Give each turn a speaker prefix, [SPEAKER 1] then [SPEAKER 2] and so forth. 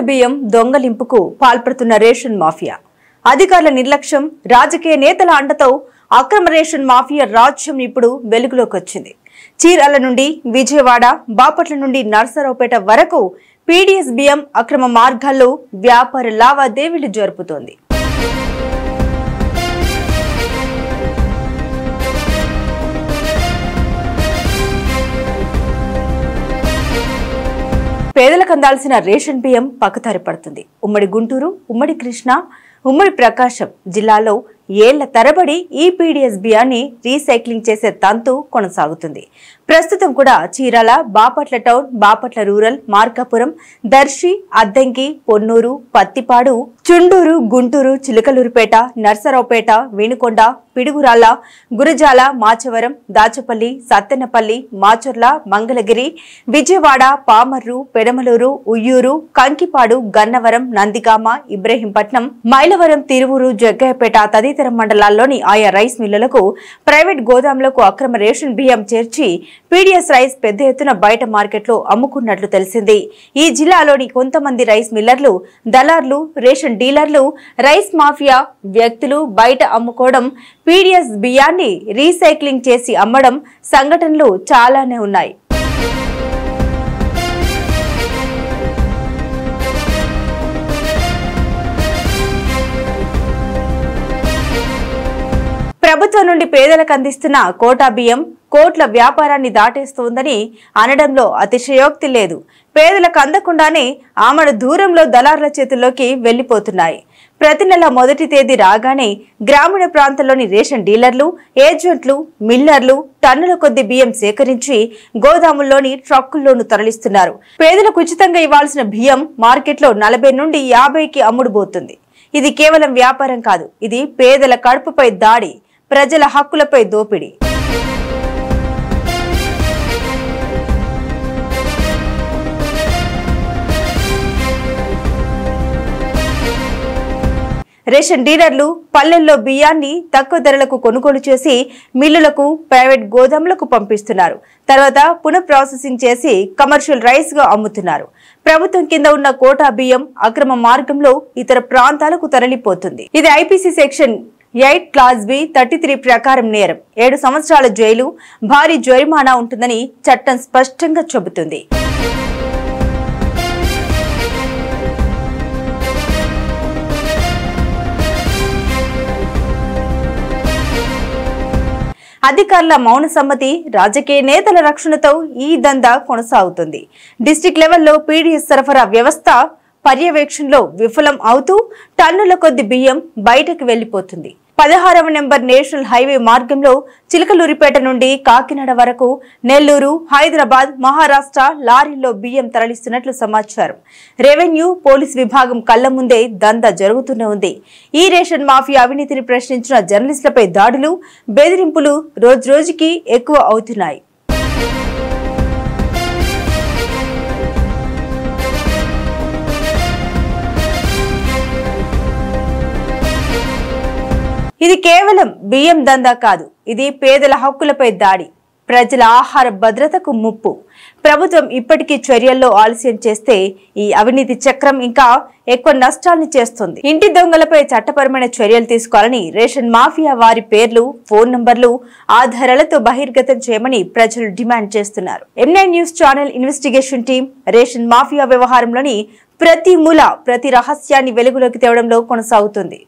[SPEAKER 1] బియ్యం దొంగలింపుకు పాల్పడుతున్న ration mafia. అధికారుల నిర్లక్ష్యం, రాజకీయ నేతల అండతో అక్రమ రేషన్ మాఫియా రాజ్యం ఇప్పుడు వెలుగులోకి వచ్చింది. చీరాల నుండి విజయవాడ, బాపట్ల నుండి నర్సరావుపేట వరకు పీడీఎస్ బియ్యం అక్రమ మార్గాల్లో వ్యాపార లావాదేవీలు జరుపుతోంది. పేదలకు అందాల్సిన రేషన్ బియ్యం పక్కదారి పడుతుంది. ఉమ్మడి గుంటూరు, ఉమ్మడి కృష్ణా, ఉమ్మడి ప్రకాశం జిల్లాలో ఏళ్ల తరబడి ఈ పీడీఎస్ బియ్యాన్ని రీసైక్లింగ్ చేసే తంతు కొనసాగుతుంది. ప్రస్తుతం కూడా చీరాల, బాపట్ల టౌన్, బాపట్ల రూరల్, మార్కాపురం, దర్శి, అద్దంకి, పొన్నూరు, పత్తిపాడు, చుండూరు, గుంటూరు, చిలకలూరుపేట, నర్సరావుపేట, వేణుకొండ, పిడుగురాళ్ల, గురజాల, మాచవరం, దాచపల్లి, సత్తెనపల్లి, మాచర్ల, మంగళగిరి, విజయవాడ, పామర్రు, పెడమలూరు, ఉయ్యూరు, కంకిపాడు, గన్నవరం, నందిగామ, ఇబ్రహీంపట్నం, మైలవరం, తిరువూరు, జగ్గయ్యపేట తదితర మండలాల్లోని ఆయా రైస్ మిల్లులకు, ప్రైవేట్ గోదాములకు అక్రమ రేషన్ బియ్యం చేర్చి పీడీఎస్ రైస్ పెద్ద ఎత్తున బయట మార్కెట్లో అమ్ముకున్నట్లు తెలిసింది. ఈ జిల్లాలోని కొంతమంది రైస్ మిల్లర్లు, దళార్లు, రేషన్ డీలర్లు, రైస్ మాఫియా వ్యక్తులు బయట అమ్ముకోవడం, పీడీఎస్ బియ్యాన్ని రీసైక్లింగ్ చేసి అమ్మడం సంఘటనలు చాలానే ఉన్నాయి. ప్రభుత్వం నుండి పేదలకు అందిస్తున్న కోటా బియ్యం కోట్ల వ్యాపారాన్ని దాటేస్తోందని అనడంలో అతిశయోక్తి లేదు. పేదలకు అందకుండానే ఆమడ దూరంలో దళారుల చేతుల్లోకి వెళ్లిపోతున్నాయి. ప్రతి నెల మొదటి తేదీ రాగానే గ్రామీణ ప్రాంతాల్లోని రేషన్ డీలర్లు, ఏజెంట్లు, మిల్లర్లు టన్నుల కొద్ది బియ్యం సేకరించి గోదాముల్లోని ట్రక్కుల్లోనూ తరలిస్తున్నారు. పేదలకు ఉచితంగా ఇవ్వాల్సిన బియ్యం మార్కెట్లో 40 నుండి 50కి అమ్ముడుపోతుంది. ఇది కేవలం వ్యాపారం కాదు, ఇది పేదల కడుపుపై దాడి, ప్రజల హక్కులపై దోపిడీ. రేషన్ డీలర్లు పల్లెల్లో బియ్యాన్ని తక్కువ ధరలకు కొనుగోలు చేసి మిల్లులకు, ప్రైవేట్ గోదాములకు పంపిస్తున్నారు. తర్వాత పునః ప్రాసెసింగ్ చేసి కమర్షియల్ రైస్ గా అమ్ముతున్నారు. ప్రభుత్వం కింద ఉన్న కోటా బియ్యం అక్రమ మార్గంలో ఇతర ప్రాంతాలకు తరలిపోతుంది. ఇది ఐపీసీ సెక్షన్ 8 క్లాస్ బి 33 ప్రకారం నేరం. 7 సంవత్సరాల జైలు, భారీ జరిమానా ఉంటుందని చట్టం స్పష్టంగా చెబుతుంది. అధికారుల మౌన సమ్మతి, రాజకీయ నేతల రక్షణతో ఈ దందా కొనసాగుతుంది. డిస్ట్రిక్ట్ లెవెల్లో పీడీఎస్ సరఫరా వ్యవస్థ పర్యవేక్షణలో విఫలం అవుతూ టన్నుల కొద్ది బియ్యం బయటకు వెళ్లిపోతుంది. 16వ నెంబర్ నేషనల్ హైవే మార్గంలో చిలకలూరిపేట నుండి కాకినాడ వరకు నెల్లూరు, హైదరాబాద్, మహారాష్ట్ర లారీల్లో బియ్యం తరలిస్తున్నట్లు సమాచారం. రెవెన్యూ, పోలీస్ విభాగం కళ్ల ముందే దందా జరుగుతూనే ఉంది. ఈ రేషన్ మాఫియా అవినీతిని ప్రశ్నించిన జర్నలిస్టులపై దాడులు, బెదిరింపులు రోజురోజుకి ఎక్కువ అవుతున్నాయి. ఇది కేవలం బియ్యం దందా కాదు, ఇది పేదల హక్కులపై దాడి, ప్రజల ఆహార భద్రతకు ముప్పు. ప్రభుత్వం ఇప్పటికీ చర్యల్లో ఆలస్యం చేస్తే ఈ అవినీతి చక్రం ఇంకా ఎక్కువ నష్టాల్ని చేస్తుంది. ఇంటి దొంగలపై చట్టపరమైన చర్యలు తీసుకోవాలని రేషన్ మాఫియా వారి పేర్లు, ఫోన్ నంబర్లు ఆధారాలతో బహిర్గతం చేయమని ప్రజలు డిమాండ్ చేస్తున్నారు. M9 news channel investigation team ration mafia వ్యవహారంలోని ప్రతి మూల, ప్రతి రహస్యాన్ని వెలుగులోకి తేవడంలో కొనసాగుతుంది.